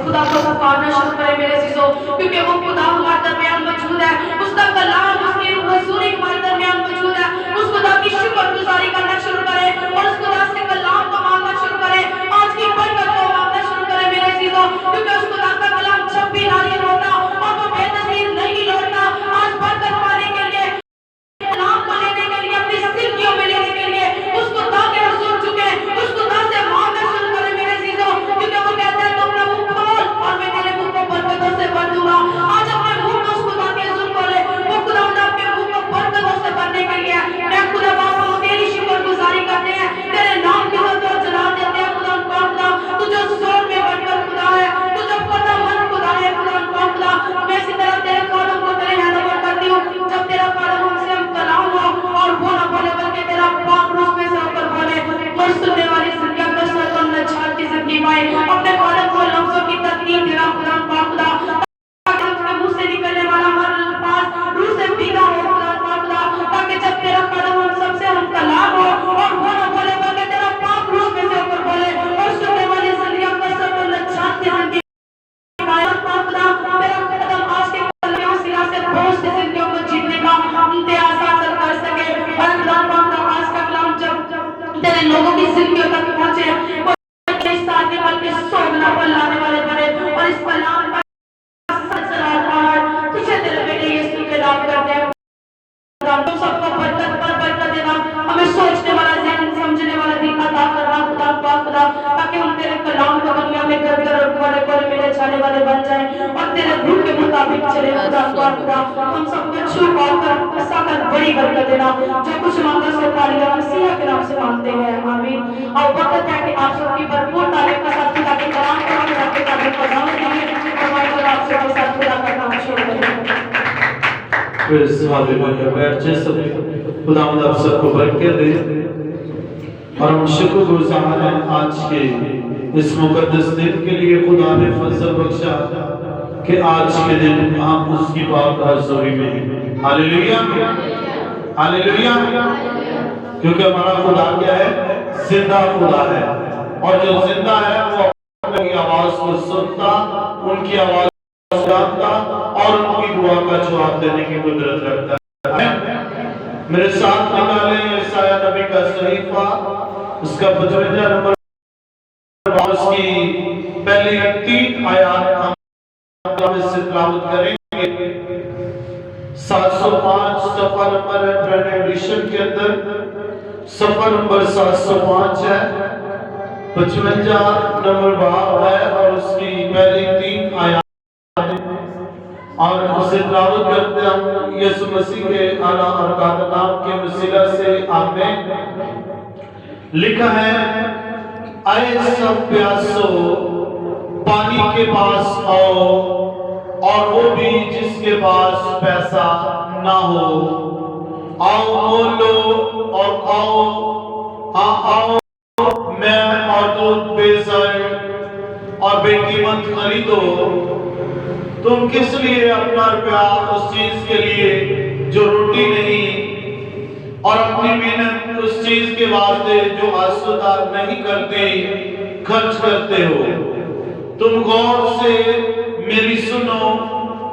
खुदा को पुकारना शुरू करें मेरे अज़ीज़ों, क्योंकि वो खुदा हमारे दरमियान मौजूद है, उसका कलाम, उसकी हुज़ूरी हमारे दरमियान मौजूद है। उस खुदा की शुक्रगुज़ारी करना शुरू करें और उस खुदा से कलाम को मांगना शुरू करें, आज की बरकत को मांगना शुरू करें मेरे अज़ीज़ों, क्योंकि उस खुदा का कलाम जब भी नाज़िल होता और वो बेनज़ीर नहीं लौटता। आज बरकत पाने के लिए, कलाम को लेने के लिए, अपनी ज़िंदगियों में लेने के लिए उस खुदा के हुज़ूर झुके, उस खुदा से मांगना शुरू करें मेरे अज़ीज़ों, क्योंकि वो कहता है तुम अपना मुंह खोल और मैं तेरे मुंह को बरकतों से भर दूंगा। आज अपने मुंह को उस खुदा के हुज़ूर खोले, वो खुदा आपके मुंह को बरकतों से भरने के लिए। मैं खुदा बाबा तेरी शुक्रगुज़ारी करते हैं, तेरे नाम की तो जला देते हैं खुदा खुदा, तू जो जोर में बढ़कर खुदा है, तू जो पता मन खुदा है खुदा खुदा। मैं इसी तरह तेरे कदम को तेरे हैंडओवर करती हूँ, जब तेरा कदम हमसे हम कलाम हो और वो ना बोले बल्कि तेरा पाक रूह में से होकर बोले, और सुनने वाली जिंदगी का सरकन नछाल की जिंदगी पाए, अपने कदम को लफ्ज़ों की तकनीक तेरा खुदा खुदा, ताकि मुंह से निकलने वाला हर अल्फाज रूह से भीगा हो खुदा खुदा, ताकि जब तेरा कदम हम सबसे हम कलाम हो और वो ना बोले बल्कि तेरा पाक रूह में से होकर बोले, और सुनने वाली जिंदगी का सरकन नछाल की जिंदगी तेरे लोगों की जिंदगियों तक पहुंचे, साथ बल्कि सोगना पर लाने वाले बने, और इस कलाम पर तुझे तेरे बेटे यीशु के नाम करते हैं। तुम सबको बरकत पर बरकत देना, हमें सोचने वाला ज़हन, समझने वाला दिल अता करना खुदा खुदा, ताकि हम तेरे कलाम को दुनिया में घर घर वाले कोने मेरे जाने वाले बन जाएं और तेरे रूह के मुताबिक चले खुदा खुदा। हम सबको छू पाकर ऐसा कर बड़ी बरकत देना, जो कुछ मांगा सो तालियां मसीह के नाम से मांगते हैं, आमीन। और वक्त है कि आप सबकी भरपूर तारीफ का साथ खुदा के कलाम को खुदा के तारीफ को दाम दीजिए, हमारे को आप सबके साथ खुदा का नाम शुरू करें। फिर सवाल में बैठ जाए सब, खुदावंद आप सबको बरकत दे, और हम शुक्रगुज़ार हैं आज के इस मुकद्दस दिन के लिए खुदा ने फजल बख्शा कि आज के दिन हम उसकी पाक हज़ूरी में हैं। हालेलुया हालेलुया, क्योंकि हमारा खुदा क्या है? जिंदा खुदा है, और जो जिंदा है वो अपनी आवाज को सुनता, उनकी आवाज जानता और उनकी दुआ का जवाब देने की कुदरत रखता है। मेरे साथ निकाले यशायाह नबी का सहीफा, उसका 55 नंबर और उसकी पहली 3 आयत हम इससे तिलावत करेंगे। 705 सफा नंबर है ट्रेंड एडिशन के अंदर, सफा नंबर 705 है, 55 नंबर बाब है और उसकी पहली 3 आयत, और उसे तिलावत करते हम यीशु मसीह के आला और कादा नाम के वसीला से, आमीन। लिखा है, आए सब प्यासो पानी के पास आओ, और वो भी जिसके पास पैसा ना हो, आओ बोलो और आओ, हाँ आओ, मैं और दूध बेज़र और बेकीमत खरीदो। तुम किस लिए अपना रुपया उस चीज के लिए जो रोटी नहीं, और अपनी मेहनत उस चीज के वास्ते जो आसूदा नहीं करते खर्च करते हो? तुम गौर से मेरी सुनो,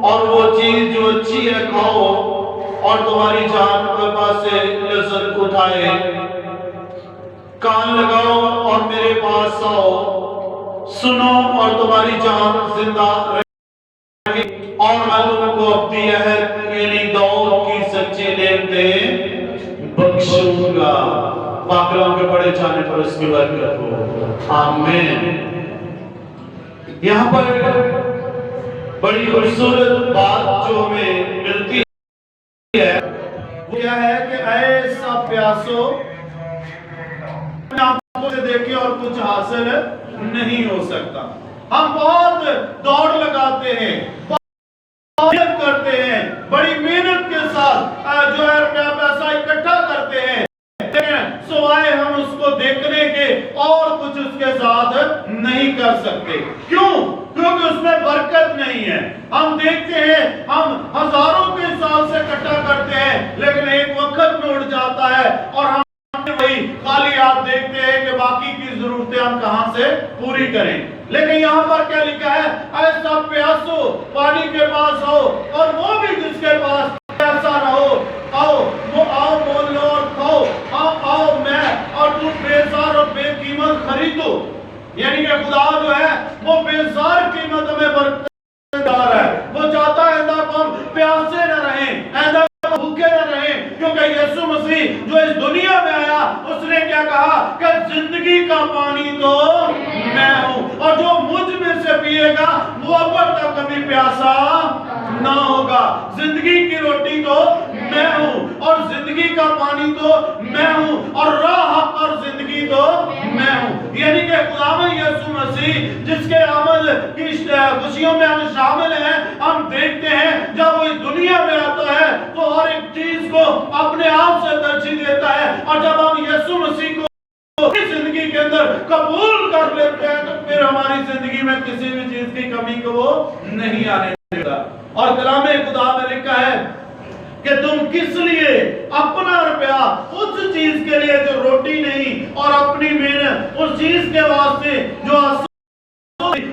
और वो चीज जो अच्छी है खाओ, और तुम्हारी जान से लज्जत उठाए। कान लगाओ और मेरे पास आओ, सुनो और तुम्हारी जान जिंदा, और मैं तुमको अपनी अहद यानी दौर की सच्ची नेमतें बख्शूंगा। पाकलाम के पढ़े जाने पर उसकी बरकत हो, आमीन। यहाँ पर बड़ी खूबसूरत बात जो हमें मिलती है वो क्या है कि ऐसा प्यासो आंखों से देखे और कुछ हासिल नहीं نہیں ہو سکتا. ہم بہت دوڑ لگاتے ہیں, محنت کرتے ہیں, بڑی محنت کے ساتھ جو ہے پیسہ اکٹھا کرتے ہیں, سوائے ہم اس کو دیکھنے کے اور کچھ اس کے ساتھ نہیں کر سکتے. کیوں؟ کیونکہ اس میں برکت نہیں ہے. ہم دیکھتے ہیں ہم ہزاروں کے حساب سے اکٹھا کرتے ہیں, لیکن ایک وقت میں اڑ جاتا ہے اور ہم وہی خالی ہاتھ دیکھتے ہیں کہ باقی کی ضرورتیں ہم کہاں سے پوری کریں. لیکن یہاں پر کیا لکھا ہے؟ ایسا پیاسو پانی کے پاس ہو, اور وہ بھی جس کے پاس پیاسا نہ ہو, آؤ مول لو اور کھاؤ, آؤ میں اور تم بیزار اور بے قیمت خریدو. یعنی کہ خدا جو ہے وہ بیزار قیمت میں برکت ہے. وہ چاہتا ہے تاکہ ہم پیاسے نہ رہیں, بھوکے نہ رہیں, کیونکہ یسوع مسیح جو اس دنیا میں آیا اس نے کیا کہا کہ زندگی کا پانی تو میں ہوں, اور جو مجھ میں سے پیے گا وہ ابد تک کبھی پیاسا نہ ہوگا. زندگی کی روٹی تو میں ہوں, اور زندگی کا پانی تو میں ہوں, اور راہ حق اور زندگی تو میں ہوں. یعنی کہ خداوند یسوع مسیح جس کے آمد کی خوشیوں میں ہم شامل ہیں, ہم دیکھتے ہیں جب وہ اس دنیا میں آتا ہے تو ہر ایک چیز کو اپنے آپ سے ترجیح دیتا ہے, اور جب ہم یسوع مسیح کو زندگی کے اندر قبول کر لیتے ہیں تو پھر ہماری زندگی میں کسی بھی چیز کی کمی کو وہ نہیں آنے دیتا. اور کلام خدا میں لکھا ہے کہ تم کس لیے اپنا روپیہ اس چیز کے لیے جو روٹی نہیں, اور اپنی محنت اس چیز کے واسطے جو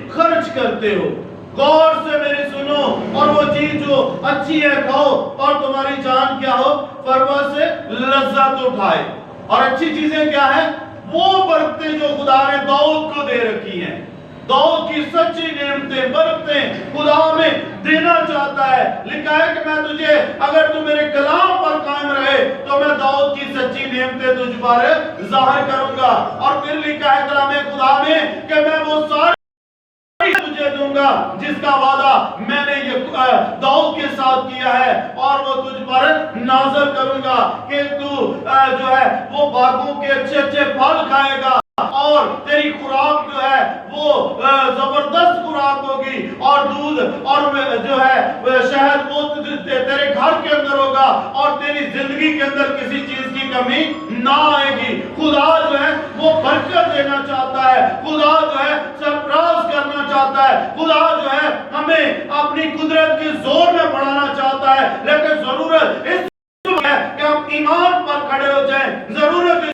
خرچ کرتے ہو. غور سے میری سنو, اور وہ چیز جو اچھی ہے کھاؤ, اور تمہاری جان کیا ہو پرواہ سے لذت اٹھائے. اور اچھی چیزیں کیا ہیں؟ وہ برکتیں جو خدا نے داؤد کو دے رکھی ہیں. داؤد کی سچی نعمتیں, برکتیں خدا میں دینا چاہتا ہے. لکھا ہے کہ میں تجھے, اگر تو میرے کلام پر قائم رہے تو میں داؤد کی سچی نعمتیں تجھ پر ظاہر کروں گا. اور پھر لکھا ہے کلام خدا میں کہ میں وہ سارے تجھے دوں گا جس کا وعدہ میں نے داؤد کے ساتھ کیا ہے, اور وہ تجھ پر نازل کروں گا کہ تو جو ہے وہ باغوں کے اچھے اچھے پھل کھائے گا, اور تیری خوراک جو ہے وہ زبردست خوراک ہوگی, اور دودھ اور جو ہے شہد وہ تیرے گھر کے اندر ہوگا, اور تیری زندگی کے اندر کسی چیز کی کمی نہ آئے گی. خدا جو ہے وہ برکت دینا چاہتا ہے, خدا جو ہے سرفراز کرنا چاہتا ہے, خدا جو ہے ہمیں اپنی قدرت کے زور میں بڑھانا چاہتا ہے. لیکن ضرورت اس ہے کہ ہم ایمان پر کھڑے ہو جائیں. ضرورت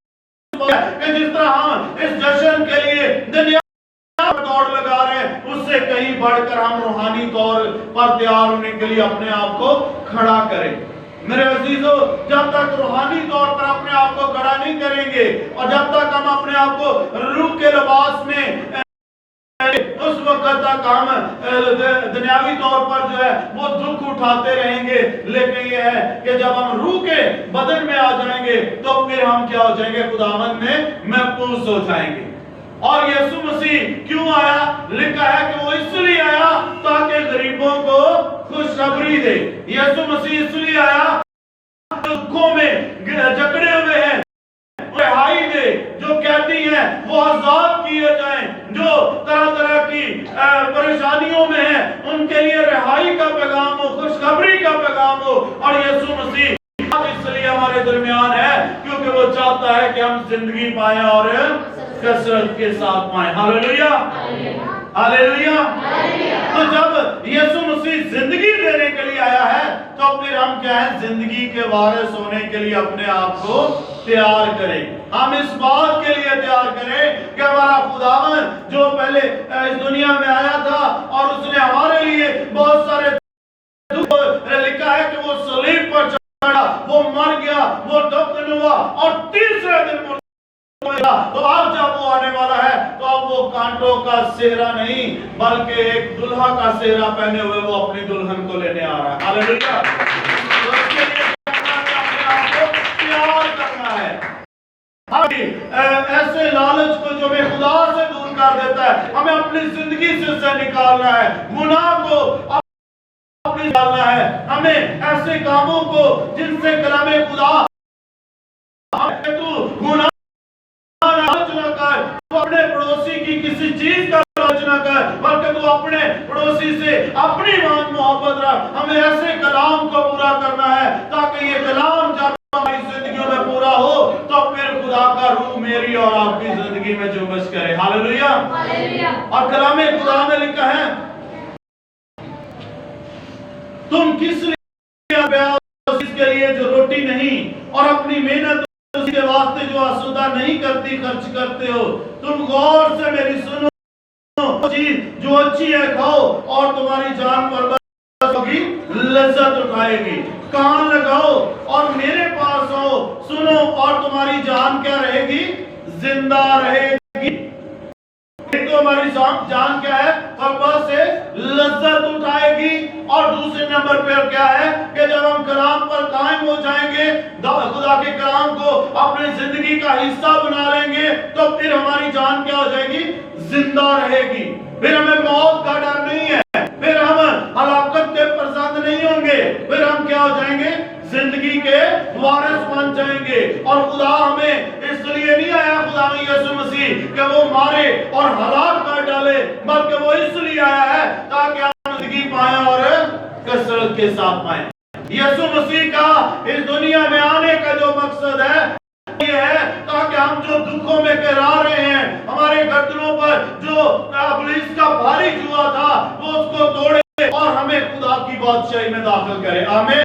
کہ جس طرح ہم اس جشن کے لیے دنیا پر دوڑ لگا رہے ہیں, اس سے کہیں بڑھ کر ہم روحانی طور پر تیار ہونے کے لیے اپنے آپ کو کھڑا کریں. میرے عزیزو, جب تک روحانی طور پر اپنے آپ کو کھڑا نہیں کریں گے, اور جب تک ہم اپنے آپ کو روح کے لباس میں, اس وقت تک ہم دنیاوی طور پر جو ہے وہ دکھ اٹھاتے رہیں گے. لیکن یہ ہے کہ جب ہم روح کے بدن میں آ جائیں گے تو پھر ہم کیا ہو جائیں گے؟ خداوند میں محفوظ ہو جائیں گے. اور یسوع مسیح کیوں آیا؟ لکھا ہے کہ وہ اس لیے آیا تاکہ غریبوں کو خوشخبری دے. یسوع مسیح اس لیے آیا دکھوں میں جکڑے ہوئے ہیں رہائی دے, جو قیدی ہیں وہ آزاد کیے جائیں, جو طرح طرح کی پریشانیوں میں ہیں ان کے لیے رہائی کا پیغام ہو, خوشخبری کا پیغام ہو. اور یسوع مسیح اس لیے ہمارے درمیان ہے کیونکہ وہ چاہتا ہے کہ ہم زندگی پائیں اور کثرت کے ساتھ پائیں. ہاللیلویہ, ہاللیلویہ. تو جب یسوع مسیح زندگی دینے کے لیے آیا ہے تو پھر ہم کیا ہے؟ زندگی کے وارث ہونے کے لیے اپنے آپ کو تیار کریں. ہم اس بات کے لیے تیار کریں کہ ہمارا خداوند جو پہلے اس دنیا میں آیا تھا اور اس نے ہمارے لیے بہت سارے دکھ, لکھا ہے کہ وہ صلیب پر چڑھا, وہ مر گیا, وہ دفن ہوا, اور تیسرے دن مردہ. تو اب جب وہ آنے والا ہے تو اب وہ کانٹوں کا سہرا نہیں بلکہ ایک دلہا کا سہرا پہنے ہوئے وہ اپنی دلہن کو لینے آ رہا ہے. ہاللیلویہ. تو اس کے لیے اپنے آپ کو تیار کرنا ہے. ایسے لالچ کو جو ہمیں خدا سے دور کر دیتا ہے, ہمیں اپنی زندگی سے اسے نکالنا ہے. گناہ کو اپنی نکالنا ہے. ہمیں ایسے کاموں کو جن سے کلام خدا تو گناہ نہ کر, اپنے پڑوسی کی किसी चीज का लालच ना कर, बल्कि तू अपने पड़ोसी से अपनी मोहब्बत रख। हमें ऐसे कलाम को पूरा करना है ताकि ये कलाम जब हमारी जिंदगियों में पूरा हो तो फिर खुदा का रूह मेरी और आपकी जिंदगी में जुम्बश करे। हालेलुया। और कलाम खुदा में लिखा है, तुम किस लिए इसके लिए जो रोटी नहीं और अपनी मेहनत उसके वास्ते जो आसूदा नहीं करती खर्च करते हो। तुम गौर से मेरी सुनो, चीज जो अच्छी है खाओ और तुम्हारी जान बर्बाद होगी, लज्जत उठाएगी। कान लगाओ और मेरे पास आओ, सुनो और तुम्हारी जान क्या रहेगी, जिंदा रहेगी। तो हमारी जान क्या है, तकवा से लज्जत उठाएगी। और दूसरे नंबर पर क्या है कि जब हम कलाम पर कायम हो जाएंगे, खुदा के कलाम को अपनी जिंदगी का हिस्सा बना लेंगे, तो फिर हमारी जान क्या हो जाएगी, जिंदा रहेगी। फिर हमें मौत का डर नहीं है, फिर हम हलाकत के पसंद नहीं होंगे, फिर हम क्या हो जाएंगे, जिंदगी के वारिस बन जाएंगे। और खुदा हमें इसलिए नहीं आया, खुदा में यीशु मसीह, कि वो मारे और हलाक कर डाले, बल्कि वो इसलिए आया है ताकि हम जिंदगी पाएं और कसरत के साथ पाएं। यीशु मसीह का इस दुनिया में आने का जो मकसद है ये है ताकि हम जो दुखों में गिरा रहे हैं, हमारे गर्दनों पर जो इब्लीस का भारी जुआ था, वो उसको तोड़े और हमें खुदा की बादशाही में दाखिल करे। आमीन।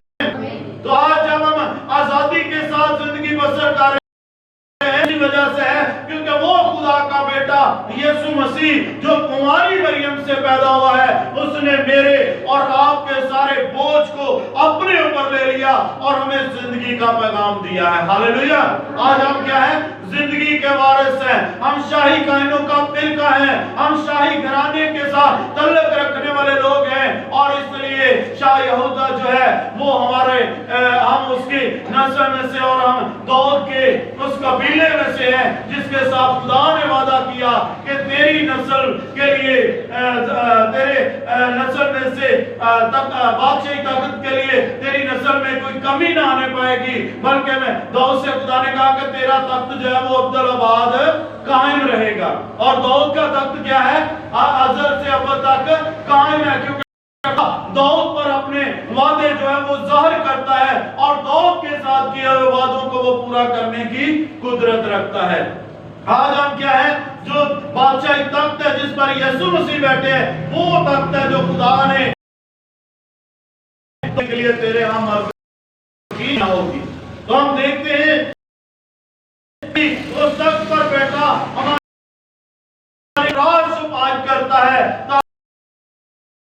तो आज जब हम आजादी के साथ जिंदगी बसर कर रहे हैं, इसी वजह से है क्योंकि वो खुदा का बेटा यीशु मसीह जो कुंवारी मरियम से पैदा हुआ है, उसने मेरे और आपके सारे बोझ को अपने ऊपर ले लिया और हमें जिंदगी का पैगाम दिया है। हालेलुया। आज हम क्या है, जिंदगी के वारिस हैं। हम शाही कायनों का फिरका है, हम शाही घराने के साथ तल्लक रखने वाले लोग हैं। और इसलिए शाह यहूदा जो है वो हमारे हम उसकी नस्ल में से और हम दाऊद के उस कबीले में से हैं जिसके साथ खुदा ने वादा किया कि तेरी नस्ल के लिए तेरे नस्ल में से बादशाही ताकत के लिए तेरी नस्ल में कोई कमी ना आने पाएगी, बल्कि मैं दाऊद से खुदा ने कहा कि तेरा तख्त जो है वो अब्दुल-आबाद कायम रहेगा। और दाऊद का तख्त क्या है, अज़ल से अब तक कायम है, क्योंकि दाऊद पर अपने वादे जो है वो ज़ाहिर करता है और दाऊद के साथ किए हुए वादों को वो पूरा करने की कुदरत रखता है। आज हम क्या है, जो बादशाही तख्त है जिस पर यीशु मसीह बैठे हैं, वो तख्त है जो खुदा ने के लिए तेरे हम की ना होगी। तो हम देखते हैं उस तख्त पर बैठा हमारे राज सुपाज करता है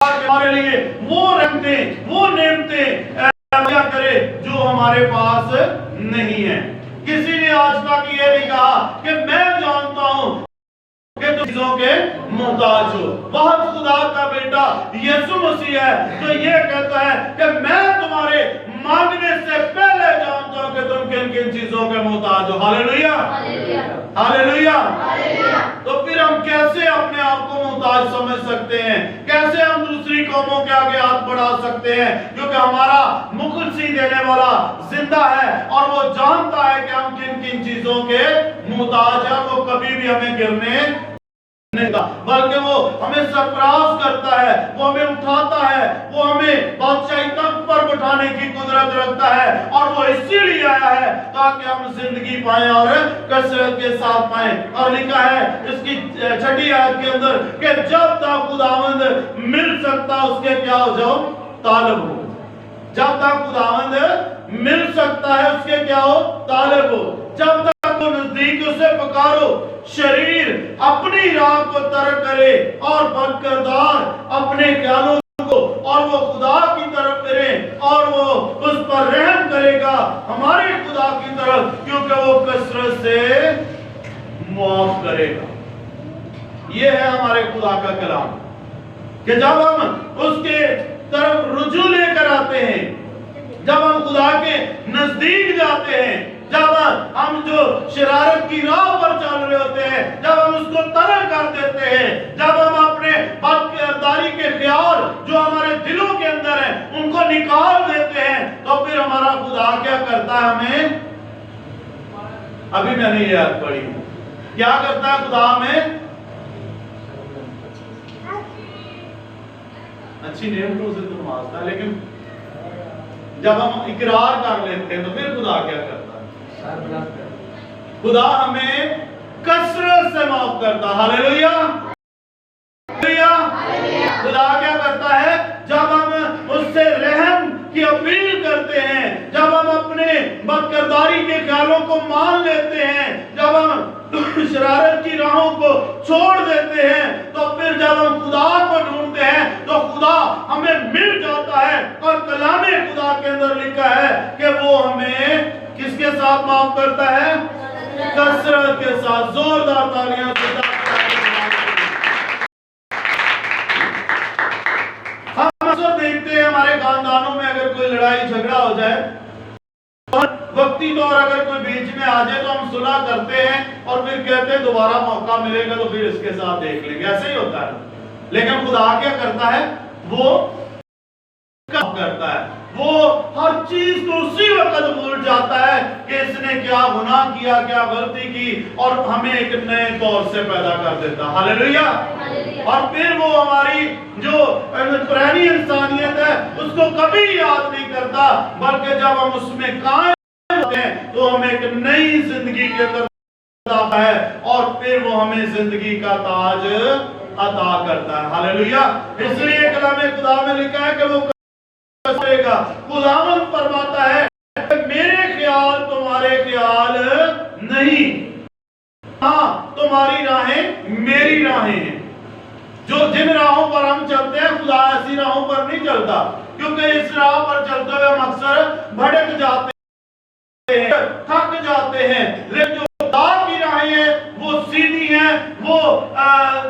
हमारे लिए वो रखते वो नेमतें क्या करे जो हमारे पास नहीं है। किसी ने आज तक ये नहीं कहा कि मैं जानता हूं कि तुम चीजों के मोहताज हो। बहुत खुदा का बेटा यीशु मसीह है जो ये कहता है कि मैं तुम्हारे मांगने से पहले जानता हूं कि तुम किन किन चीजों के मोहताज हो। Hallelujah, hallelujah. तो फिर हम कैसे अपने आप को मोहताज समझ सकते हैं, कैसे हम दूसरी कौमों के आगे हाथ बढ़ा सकते हैं, क्योंकि हमारा मुखलसी देने वाला जिंदा है और वो जानता है कि हम किन किन चीजों के मोहताज हैं। वो कभी भी हमें गिरने नहीं देता, बल्कि वो हमें सरफराज करता है, वो हमें उठाता है, वो हमें बादशाही तख्त पर बिठाने की कुदरत रखता है। और वो इसीलिए आया है ताकि हम जिंदगी पाएं और कसरत के साथ पाएं। और लिखा है इसकी 6ठी आयत के अंदर कि जब तक खुदावंद मिल सकता उसके क्या हो जाओ, तालब हो। जब तक खुदावंद मिल सकता है उसके क्या हो, तालब हो। जब तक वो नजदीक उसे पुकारो, शरीर अपनी राह को तर्क करे और बदकिरदार अपने ख्यालों को, और वो खुदा की तरफ फिरे और वो उस पर रहम करेगा, हमारे खुदा की तरफ, क्योंकि वो कसरत से माफ करेगा। ये है हमारे खुदा का कलाम कि जब हम उसके तरफ रुजू लेकर आते हैं, जब हम खुदा के नजदीक जाते हैं, जब हम जो शरारत की राह पर चल रहे होते हैं, जब हम उसको तरक कर देते हैं, जब हम अपने बदकिरदारी के ख्याल जो हमारे दिलों के अंदर हैं उनको निकाल देते हैं, तो फिर हमारा खुदा क्या करता है, हमें अभी मैंने ये याद पढ़ी क्या करता है खुदा, हमें अच्छी नेमतों से तो नवाजता है, लेकिन जब हम इकरार कर लेते हैं तो फिर खुदा क्या करता है? खुदा हमें कसरत से माफ करता है। हालेलुया, खुदा क्या करता है? जब हम उससे रहम की अपील करते हैं, जब हम अपने बदकिरदारी के ख्यालों को मान लेते हैं, जब हम शरारत की राहों को छोड़ देते हैं, तो फिर जब हम खुदा को ढूंढते हैं तो खुदा हमें मिल जाता है। और कलामे खुदा के अंदर लिखा है कि वो हमें किसके साथ माफ करता है? कसरत के साथ। जोरदार तालियां से हम अक्सर देखते हैं हमारे खानदानों में अगर कोई लड़ाई झगड़ा हो जाए और वक्ती तौर अगर कोई बीच में आ जाए तो हम सुलह करते हैं और फिर कहते हैं दोबारा मौका मिलेगा तो फिर इसके साथ देख लेंगे। ऐसे ही होता है। लेकिन खुदा क्या करता है? वो करता है, वो हर चीज को उसी वक्त भूल जाता है कि इसने क्या गुनाह किया, क्या गलती की, और हमें एक नए तौर से पैदा कर देता। हालेलुया। और फिर वो हमारी जो पुरानी इंसानियत है उसको कभी याद नहीं करता, बल्कि जब हम उसमें कायम होते हैं तो हमें एक नई जिंदगी के अंदर आता है और फिर वो हमें जिंदगी का ताज अता करता है। हालेलुया। इसलिए कलामे खुदा में लिखा है कि वो खुदावंद फरमाता है मेरे ख्याल तुम्हारे ख्याल नहीं, हाँ तुम्हारी राहें मेरी राहें हैं। जो जिन राहों पर हम चलते हैं खुदा ऐसी राहों पर नहीं चलता, क्योंकि इस राह पर चलते हुए हम अक्सर भटक जाते हैं, थक जाते हैं। लेकिन जो खुदा की राहें हैं वो सीधी हैं, वो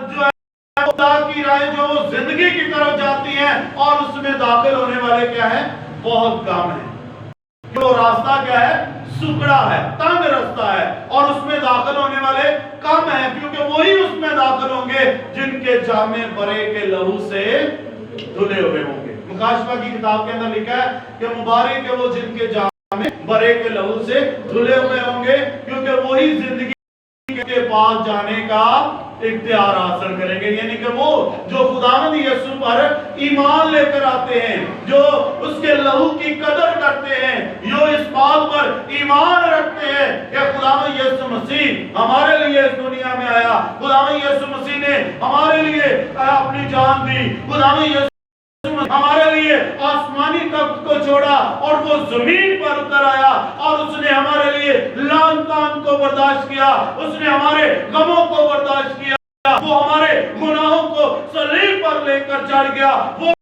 जो खुदा की राहें जो वो जिंदगी की तरफ जाती हैं और उसमें दाखिल होने वाले क्या है? बहुत कम है। जो रास्ता क्या है? सुकड़ा है, तंग रास्ता है, और उसमें दाखिल होने वाले कम है, क्योंकि वही उसमें दाखिल होंगे जिनके जामे बरे के लहू से धुले हुए होंगे। मुकाशफा की किताब के अंदर लिखा है कि मुबारक है वो जिनके जामे बरे के लहू से धुले हुए होंगे, क्योंकि वही जिंदगी के पास जाने का इख्तियार हासिल करेंगे। यानी कि वो जो खुदावंद यीशु पर ईमान लेकर आते हैं, जो उसके लहू की कदर करते हैं, जो इस बात पर ईमान रखते हैं कि खुदावंद यीशु मसीह हमारे लिए इस दुनिया में आया, खुदावंद यीशु मसीह ने हमारे लिए अपनी जान दी, खुदावंद यीशु हमारे लिए आसमानी तख्त को छोड़ा और वो जमीन पर उतर आया और उसने हमारे लिए लान तान को बर्दाश्त किया, उसने हमारे गमों को बर्दाश्त किया, वो हमारे गुनाहों को सलीब पर लेकर चढ़ गया, वो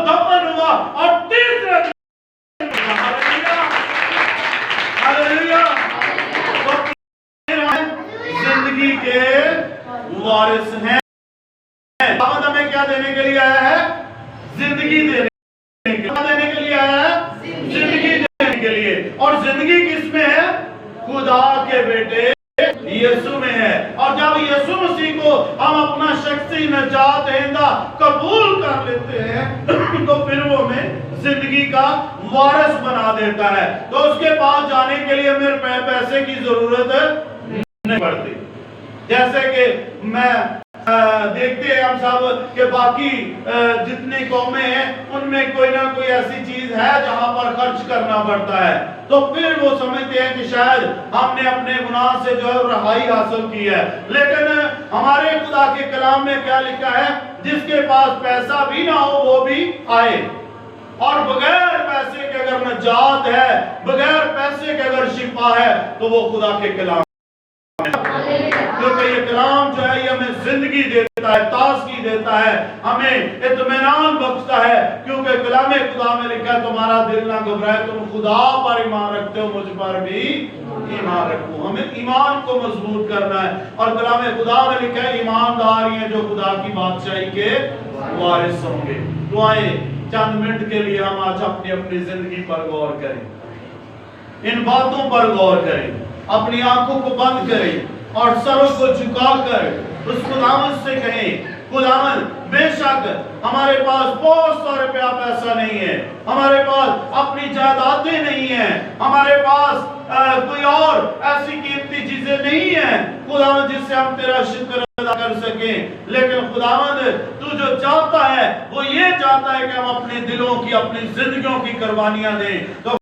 दफन हुआ और तीसरे दिन हालेलुया जिंदगी के वारिस हैं। खुदावंद हमें क्या देने के लिए आया है? जिंदगी देने के लिए आया है, जिंदगी देने के लिए। और जिंदगी किसमें है? खुदा के बेटे यीशु में है। और जब यीशु मसीह को हम अपना शख्सी निजात दहिंदा कबूल कर लेते हैं तो फिर वो हमें जिंदगी का वारिस बना देता है। तो उसके पास जाने के लिए मेरे पैसे की जरूरत नहीं पड़ती। जैसे कि मैं देखते हैं हम सब कि बाकी जितनी कौमें हैं उनमें कोई ना कोई ऐसी चीज है जहां पर खर्च करना पड़ता है, तो फिर वो समझते हैं कि शायद हमने अपने गुनाह से जो है रहाई हासिल की है। लेकिन हमारे खुदा के कलाम में क्या लिखा है? जिसके पास पैसा भी ना हो वो भी आए, और बगैर पैसे के अगर नजात है, बगैर पैसे के अगर शिफा है, तो वो खुदा के कलाम, क्योंकि ये कलाम जो है ये हमें जिंदगी देता है, ताज़गी देता है, हमें इत्मीनान बख्शता है। क्योंकि कलाम खुदा में लिखा है तुम्हारा दिल ना घबराए, तुम खुदा पर ईमान रखते हो, मुझ पर भी ईमान रखो। हमें ईमान को मजबूत करना है। और कलाम खुदा में लिखा है ईमानदार हैं जो खुदा की बादशाही के वारिस होंगे। तो आए चंद मिनट के लिए हम आज अपनी अपनी जिंदगी पर गौर करें, इन बातों पर गौर करें, अपनी आंखों को बंद करें और सरों को झुकाकर उस खुदावन से कहें, खुदावन बेशक हमारे पास बहुत सारे पैसा नहीं है, हमारे पास अपनी जायदादें नहीं है, हमारे पास कोई और ऐसी कीमती चीजें नहीं है खुदावन जिससे हम तेरा शुक्र अदा कर सकें, लेकिन खुदावंद तू जो चाहता है वो ये चाहता है कि हम अपने दिलों की, अपनी जिंदगियों की कुर्बानियां दें। तो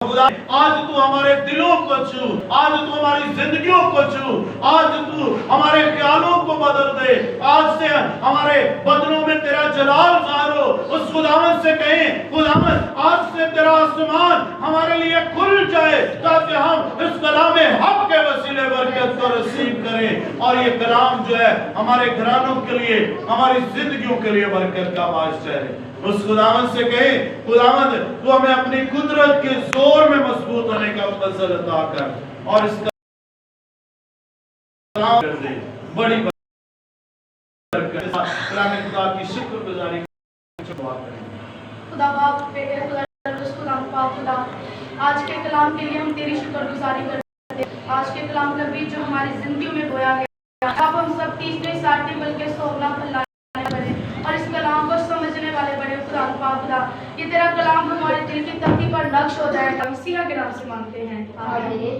खुदा आज तू हमारे दिलों को छू, आज तू हमारी जिंदगियों को छू, आज तू हमारे ख्यालों को बदल दे, आज से हमारे बदनों में तेरा जलाल ज़ाहिर हो। उस खुदावन से कहें, खुदावन आज से तेरा आसमान हमारे लिए खुल जाए ताकि हम इस कलाम हक के वसीले बरकत को रसीद करें और ये कलाम जो है हमारे घरानों के लिए, हमारी जिंदगियों के लिए बरकत का बायस ठहरे। उस खुदावन से कहे, खुदावंद तू हमें अपनी कुदरत के जोर में मजबूत होने का फजल अता कर और इसका कर दे बड़ी बरकत। खुदा की शुक्रगुजारी खुदा बाप बेटे खुदा पाक खुदा आज के कलाम के लिए हम तेरी शुक्रगुजारी करते हैं। आज के कलाम का बीज जो हमारी जिंदगी में बोया गया, अब हम सब 30 नहीं 60 नहीं बल्कि 100 गुना फैलाने वाले और इस कलाम को समझने वाले बड़े खुदा पाक खुदा, ये तेरा कलाम हमारे दिल की तख्ती पर नक्श हो जाएगा। मसीहा के नाम से मांगते हैं, आमीन।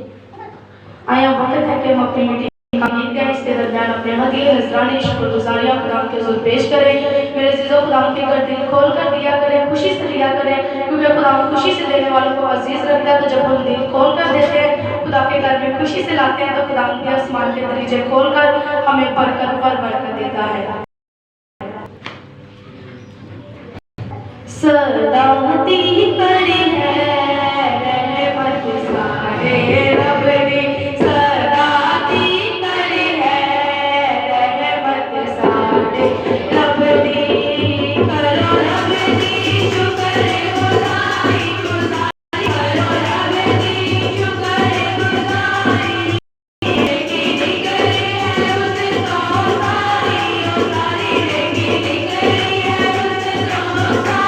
आया वक्त है कि हम अपनी मीटिंग का गीत गाएं, इसके दरमियान अपने हदीये नजरानी शुक्रगुजारियां खुदा के हुजूर पेश करें। मेरे अजीजों, खुदा की कर दिल खोल कर दिया करें, खुशी से दिया करें, क्योंकि खुदा खुशी से देने वालों को अजीज रखता है। तो जब हम दिल खोल कर देते हैं, खुदा के घर में खुशी से लाते हैं, तो खुदा के आसमान के दरीचे खोल कर हमें बरकत पर बरकत देता है। सलामती पड़ी है रहमत सारे रब दी, सलामती पड़ी है रहमत सारे रब दी, करो रब दी शुक्र खुदाई, खुदाई करो रब दी शुक्र खुदाई, रेगी निकली है उसको सारी, सारी रेगी निकली है उसको सारी।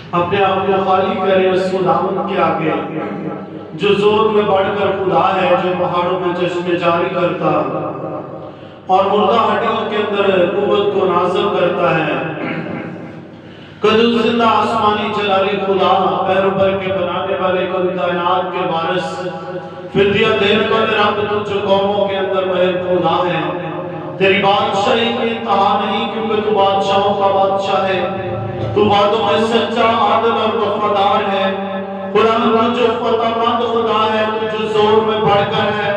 अपने आप को खाली करें उस खुदावन के आगे जो जोर में बढ़कर खुदा है, जो पहाड़ों में चश्मे जारी करता और मुर्दा हड्डियों के अंदर कुव्वत को नाज़िल करता है। कदूस जिंदा आसमानी जलाली खुदा, पैरों पर के बनाने वाले, कुल कायनात के वारिस, फिदिया देने वाले रब, तू जो कौमों के अंदर महर खुदा है। तेरी बादशाही की इंतहा नहीं, क्योंकि तू बादशाहों का बादशाह है। तू वादों में सच्चा, आदल और वफादार है। खुदा तू जो फतहमंद खुदा है, तू जो जोर में बढ़कर है।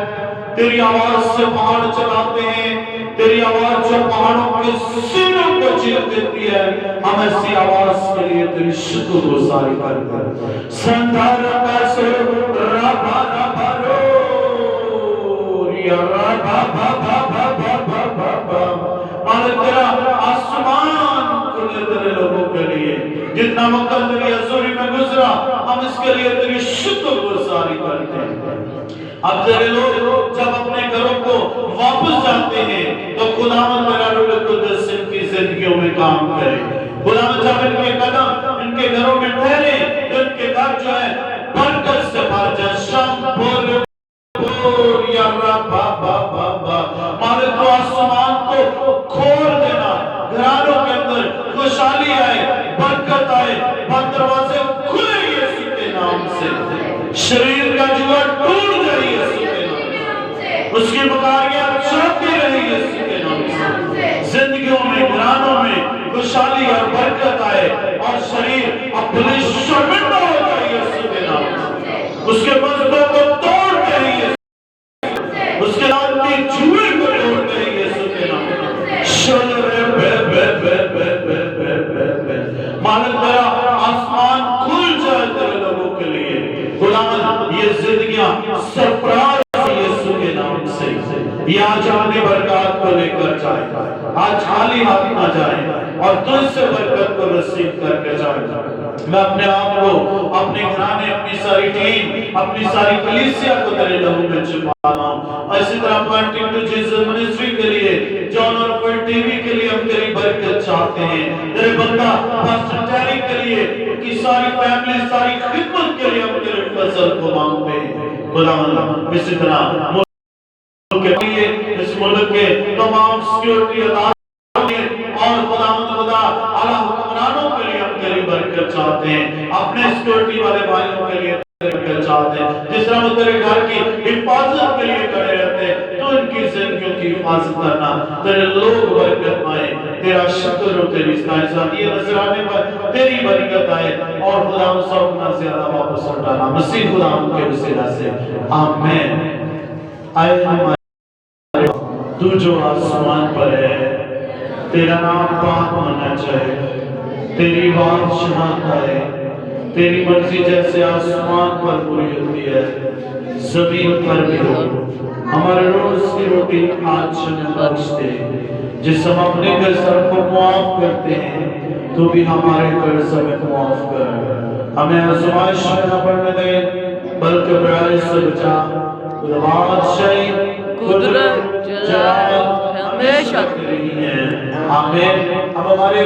तेरी आवाज से पहाड़ चलाते हैं, तेरी आवाज जो पहाड़ों के सीनों को चीर देती है, हम ऐसी आवाज के लिए तेरी शुक्रगुजारी करते हैं। संधार पैसे रबा रबा रो या रबा बा बा बा बा बा बा बा। मालिक तेरा आसमान खुले तेरे लोगों के लिए, जितना वक्त तेरी हजूरी में गुजरा हम इसके लिए तेरी शुक्रगुजारी करते हैं। अब तेरे लोग जब अपने घरों को वापस जाते हैं तो खुदावंद तेरा रूह कुद्दूस इनकी जिंदगियों में काम करे। खुदावंद जब इनके कदम इनके घरों में ठहरे तो इनके घर जो है बरकत से भर जाए। शाम बोल या रब्बा बा बा बा। मालिक तो आसमान को खोल देना, घरों के अंदर खुशहाली आए, बरकत आए, बंद दरवाजे खुले यीशु के नाम से। शरीर का जुआ टूट जाए यीशु के नाम से, उसकी बीमारियां चलती रही यीशु के नाम से। जिंदगियों में घरानों में खुशहाली और बरकत आए और शरीर अपने शर्मिंदा हो जाए यीशु के नाम से। उसके बंधनों को तोड़ दे, उसके नाम के जुए को तोड़ दे यीशु के नाम से। शोले बे बे बे बे बे बे बे बे। मालिक तेरा आसमान खुल जाए तेरे लोगों के लिए। खुदावंद ये जिंदगियां सरफराज यीशु के नाम से ये आज अपनी बरकत को लेकर जाए, आज खाली हाथ ना जाए और तुझसे बरकत को नसीब करके जाए। मैं अपने आप को, अपने घराने, अपनी सारी टीम, अपनी सारी कलीसिया को तेरे लहू में छुपा रहा हूं। और इसी तरह पॉइंटिंग टू जीसस मिनिस्ट्री के लिए, जॉन और फुल टीवी के लिए हम तेरी बरकत चाहते हैं। तेरे बंदा पास्टर टैरी के लिए, उनकी सारी फैमिली, सारी खिदमत के लिए हम तेरे फजल को मांगते हैं। खुदावंद इसी तरह के लिए इस मुल्क के तमाम सिक्योरिटी अदालतें और खुदावंद खुदा आला हुक्मरानों के लिए हम तेरी बरकत चाहते हैं। अपने सिक्योरिटी वाले भाइयों के लिए बरकत चाहते हैं। जिस तरह वो तेरे घर की हिफाजत के लिए खड़े रहते हैं, तो इनकी जिंदगियों की हिफाजत करना, तेरे लोग बरकत पाए, तेरा शुक्र हो, तेरी इस्ताइज़ ये नजराने पर तेरी बरकत आए और खुदावंद सौ गुना ज्यादा वापस लौटाना मसीह खुदावंद के वसीला से आमीन। आए हमारे तू जो आसमान पर है, तेरा नाम पाक होना चाहिए, तेरी बादशाहत है, तेरी मर्जी जैसे आसमान पर पूरी होती है जमीन पर भी हो। हमारे रोज की रोटी आज हमें बख्श दे, जिस हम अपने कर्जों को माफ करते हैं तो भी हमारे कर्ज हमें माफ कर। हमें आजमाइश में न पड़ने दे, बल्कि बुराई से बचा। बादशाही कुदरत जलाल हमेशा तेरी है। आमीन। अब हमारे